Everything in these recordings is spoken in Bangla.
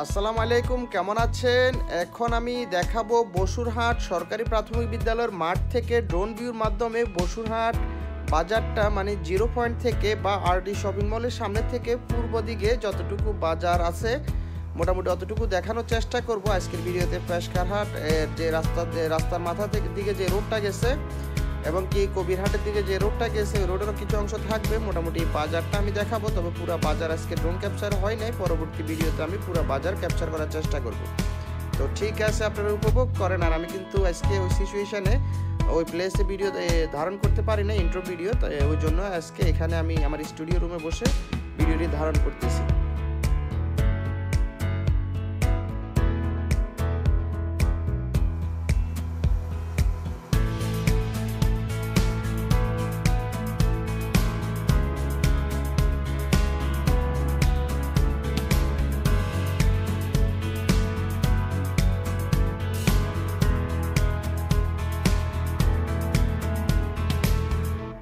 আসসালামু আলাইকুম, কেমন আছেন? এখন আমি দেখাবো বসুরহাট সরকারি প্রাথমিক বিদ্যালয়ের মাঠ থেকে ড্রোন ভিউর মাধ্যমে বসুরহাট বাজারটা মানে জিরো পয়েন্ট থেকে বা আরডি শপিং মলের সামনে থেকে পূর্ব দিকে যতটুকু বাজার আছে মোটামুটি অতটুকু দেখানোর চেষ্টা করব আজকের ভিডিওতে। পেশকারহাট যে রাস্তার মাথা দিকে যে রোডটা গেছে এবং কি কবিরহাটের দিকে যে রোডটা গেছে ওই রোডেরও কিছু অংশ থাকবে। মোটামুটি বাজারটা আমি দেখাবো, তবে পুরো বাজার আজকে ড্রোন ক্যাপচার হয় নাই। পরবর্তী ভিডিওতে আমি পুরো বাজার ক্যাপচার করার চেষ্টা করব। তো ঠিক আছে, আপনারা উপভোগ করেন। আর আমি কিন্তু আজকে ওই সিচুয়েশানে ওই প্লেসে ভিডিও ধারণ করতে পারি না, ইন্ট্রো ভিডিও, তো ওই জন্য আজকে এখানে আমি আমার স্টুডিও রুমে বসে ভিডিওটি ধারণ করতেছি।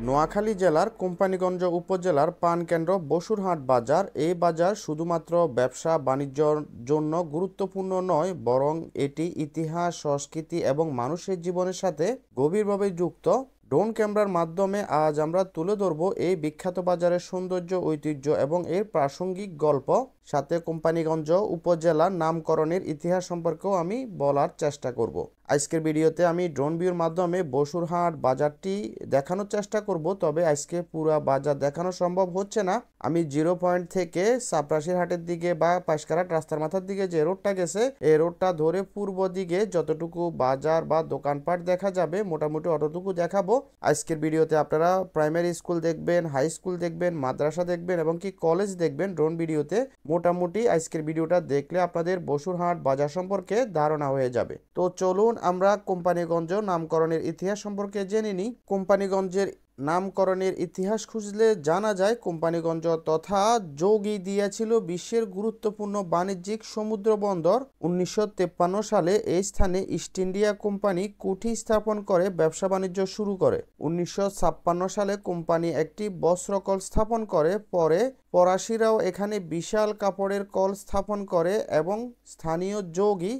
নোয়াখালী জেলার কোম্পানীগঞ্জ উপজেলার পানকেন্দ্র বসুরহাট বাজার। এই বাজার শুধুমাত্র ব্যবসা বাণিজ্যর জন্য গুরুত্বপূর্ণ নয়, বরং এটি ইতিহাস, সংস্কৃতি এবং মানুষের জীবনের সাথে গভীরভাবে যুক্ত। ড্রোন ক্যামেরার মাধ্যমে আজ আমরা তুলে ধরব এই বিখ্যাত বাজারের সৌন্দর্য, ঐতিহ্য এবং এর প্রাসঙ্গিক গল্প। সাথে কোম্পানীগঞ্জ উপজেলার নামকরণের ইতিহাস সম্পর্কেও আমি বলার চেষ্টা করব। আজকের ভিডিওতে আমি ড্রোন ভিউর মাধ্যমে বসুরহাট বাজারটি দেখানোর চেষ্টা করব, তবে আজকে পুরা বাজার দেখানো সম্ভব হচ্ছে না। আমি জিরো পয়েন্ট থেকে সাপরাশির হাটের দিকে বা পাশকারহাট রাস্তার মাথার দিকে যে রোডটা গেছে এই রোডটা ধরে পূর্ব দিকে যতটুকু বাজার বা দোকানপাট দেখা যাবে মোটামুটি অতটুকু দেখাবো। আজকের ভিডিওতে আপনারা প্রাইমারি স্কুল দেখবেন, হাই স্কুল দেখবেন, মাদ্রাসা দেখবেন এবং কি কলেজ দেখবেন। ড্রোন ভিডিওতে মোটামুটি আজকের ভিডিওটা দেখলে আপনাদের বসুরহাট বাজার সম্পর্কে ধারণা হয়ে যাবে। তো চলুন আমরা কোম্পানীগঞ্জ নামকরণের ইতিহাস সম্পর্কে জেনে নিই। কোম্পানীগঞ্জের নামকরণের ইতিহাস খুঁজলে জানা যায় কোম্পানীগঞ্জ তথা যোগীদিয়া ছিল বিশ্বের গুরুত্বপূর্ণ বাণিজ্যিক সমুদ্র বন্দর। 1953 সালে এই স্থানে ইস্ট ইন্ডিয়া কোম্পানি কুঠি স্থাপন করে ব্যবসা বাণিজ্য শুরু করে। 1956 সালে কোম্পানি একটি বস্ত্রকল স্থাপন করে। পরে ফরাসিরাও এখানে বিশাল কাপড়ের কল স্থাপন করে এবং স্থানীয় যোগী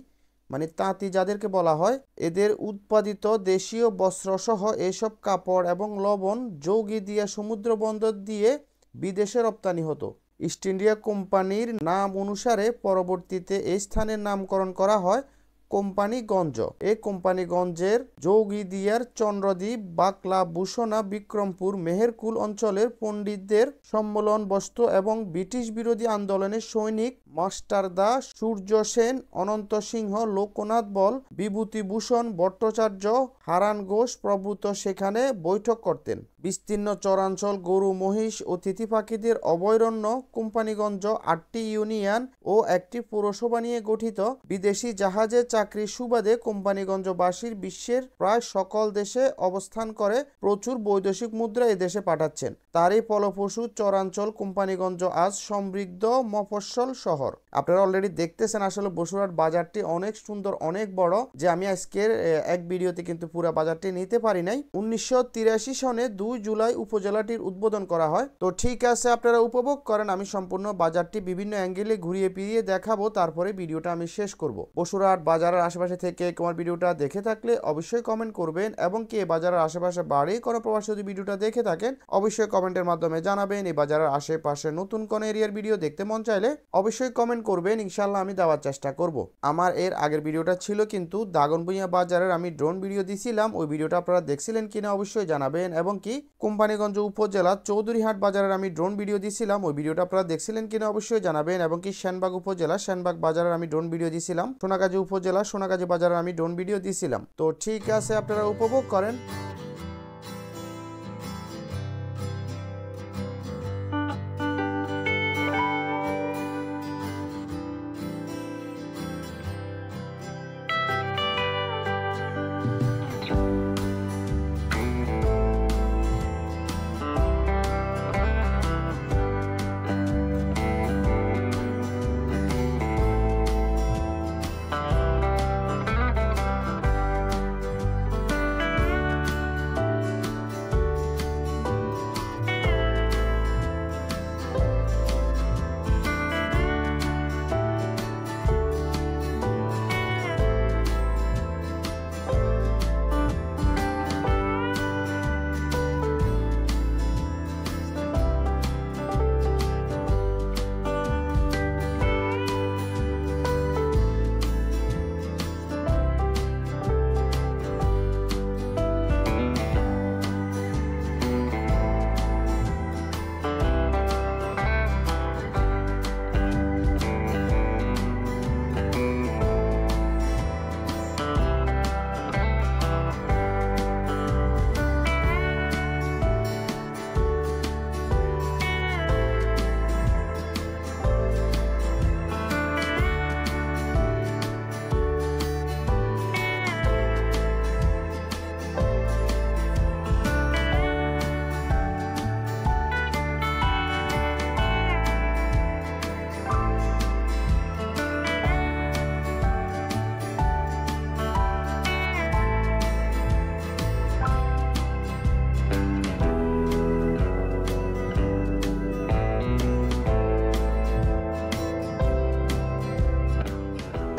মানে তাঁতি যাদেরকে বলা হয় এদের উৎপাদিত দেশীয় বস্ত্রসহ এসব কাপড় এবং লবণ যোগীদিয়া সমুদ্র বন্দর দিয়ে বিদেশে রপ্তানি হতো। ইস্ট ইন্ডিয়া কোম্পানির নাম অনুসারে পরবর্তীতে এই স্থানের নামকরণ করা হয় কোম্পানীগঞ্জ। এই কোম্পানীগঞ্জের যোগীদিয়ার চন্দ্রদ্বীপ, বাকলা, ভূষণা, বিক্রমপুর, মেহেরকুল অঞ্চলের পণ্ডিতদের সম্মেলন বস্তু এবং ব্রিটিশ বিরোধী আন্দোলনের সৈনিক মাস্টারদা, সূর্য সেন, অনন্ত সিংহ, লোকনাথ বল, বিভূতিভূষণ ভট্টাচার্য, হারান ঘোষ প্রভৃত সেখানে বৈঠক করতেন। বিস্তীর্ণ চরাঞ্চল, গরু, মহিষ, অতিথি পাখিদের অভয়ারণ্য কোম্পানীগঞ্জ 8টি ইউনিয়ন ও একটি পৌরসভা নিয়ে গঠিত। বিদেশি জাহাজে চাকরির সুবাদে কোম্পানীগঞ্জবাসীর বিশ্বের প্রায় সকল দেশে অবস্থান করে প্রচুর বৈদেশিক মুদ্রা এদেশে পাঠাচ্ছেন। তারই ফলপ্রসূ চরাঞ্চল কোম্পানীগঞ্জ আজ সমৃদ্ধ মফস্বল শহর। আপনারা অলরেডি দেখতেছেন আসলে বসুরহাট বাজারটি অনেক সুন্দর, অনেক বড়, যে আমি আজকের এক ভিডিওতে কিন্তু পুরো বাজারটি নিতে পারি নাই। 1983 সনে 2 জুলাই উপজেলাটির উদ্বোধন করা হয়। তো ঠিক আছে, আপনারা উপভোগ করেন। আমি সম্পূর্ণ বাজারটি বিভিন্ন অ্যাঙ্গেলে ঘুরিয়ে ফিরিয়ে দেখাবো, তারপরে ভিডিওটা আমি শেষ করব। বসুরহাট বাজারের আশেপাশে থেকে তোমার ভিডিওটা দেখে থাকলে অবশ্যই কমেন্ট করবেন এবং কি এই বাজারের আশেপাশে বাড়ি কোনো প্রবাসী যদি ভিডিওটা দেখে থাকেন অবশ্যই কমেন্টের মাধ্যমে জানাবেন। এই বাজারের আশেপাশে নতুন কোন এরিয়ার ভিডিও দেখতে মন চাইলে অবশ্যই কমেন্ট করবেন, ইনশাল্লাহ আমি দেওয়ার চেষ্টা করব। আমার এর আগের ভিডিওটা ছিল কিন্তু দাগনভূঞা বাজারের, আমি ড্রোন ভিডিও দিছিলাম, ওই ভিডিওটা আপনারা দেখছিলেন কিনা অবশ্যই জানাবেন। এবং কি কোম্পানীগঞ্জ উপজেলা চৌধুরীহাট বাজারের আমি ড্রোন ভিডিও দিছিলাম, ওই ভিডিওটা আপনারা দেখছিলেন কিনা অবশ্যই জানাবেন। এবং কি সেনবাগ উপজেলা সেনবাগ বাজারের আমি ড্রোন ভিডিও দিছিলাম। সোনাগাজী উপজেলা সোনাগাজী বাজারের আমি ড্রোন ভিডিও দিছিলাম। তো ঠিক আছে, আপনারা উপভোগ করেন।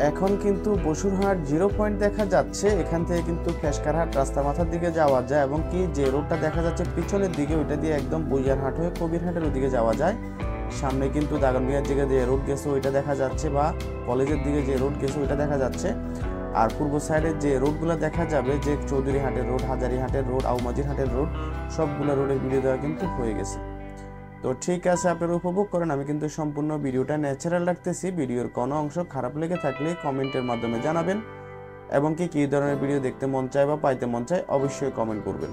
এখন কিন্তু বসুরহাট 0 পয়েন্ট দেখা যাচ্ছে। এখান থেকে কিন্তু ফেশকারহাট রাস্তা মাথার দিকে যাওয়া যায়, এবং কি যে রোডটা দেখা যাচ্ছে পিছনের দিকে ওইটা দিয়ে একদম বইয়ারহাট হয়ে কবিরহাটের ওদিকে যাওয়া যায়। সামনে কিন্তু দাগনভূঞার দিকে যে রোড গেছে ওইটা দেখা যাচ্ছে, বা কলেজের দিকে যে রোড গেছে ওইটা দেখা যাচ্ছে। আর পূর্ব সাইডের যে রোডগুলো দেখা যাবে, যে চৌধুরীহাটের রোড, হাজারীহাটের রোড, আউমাজিরহাটের রোড, সবগুলো রোডের ভিডিও দেওয়া কিন্তু হয়ে গেছে। তো ঠিক আছে, আপনারা উপভোগ করেন। আমি কিন্তু সম্পূর্ণ ভিডিওটা ন্যাচারাল রাখতেছি। ভিডিওর কোনো অংশ খারাপ লেগে থাকলে কমেন্টের মাধ্যমে জানাবেন, এবং কি ধরনের ভিডিও দেখতে মন চায় বা পাইতে মন চায় অবশ্যই কমেন্ট করবেন।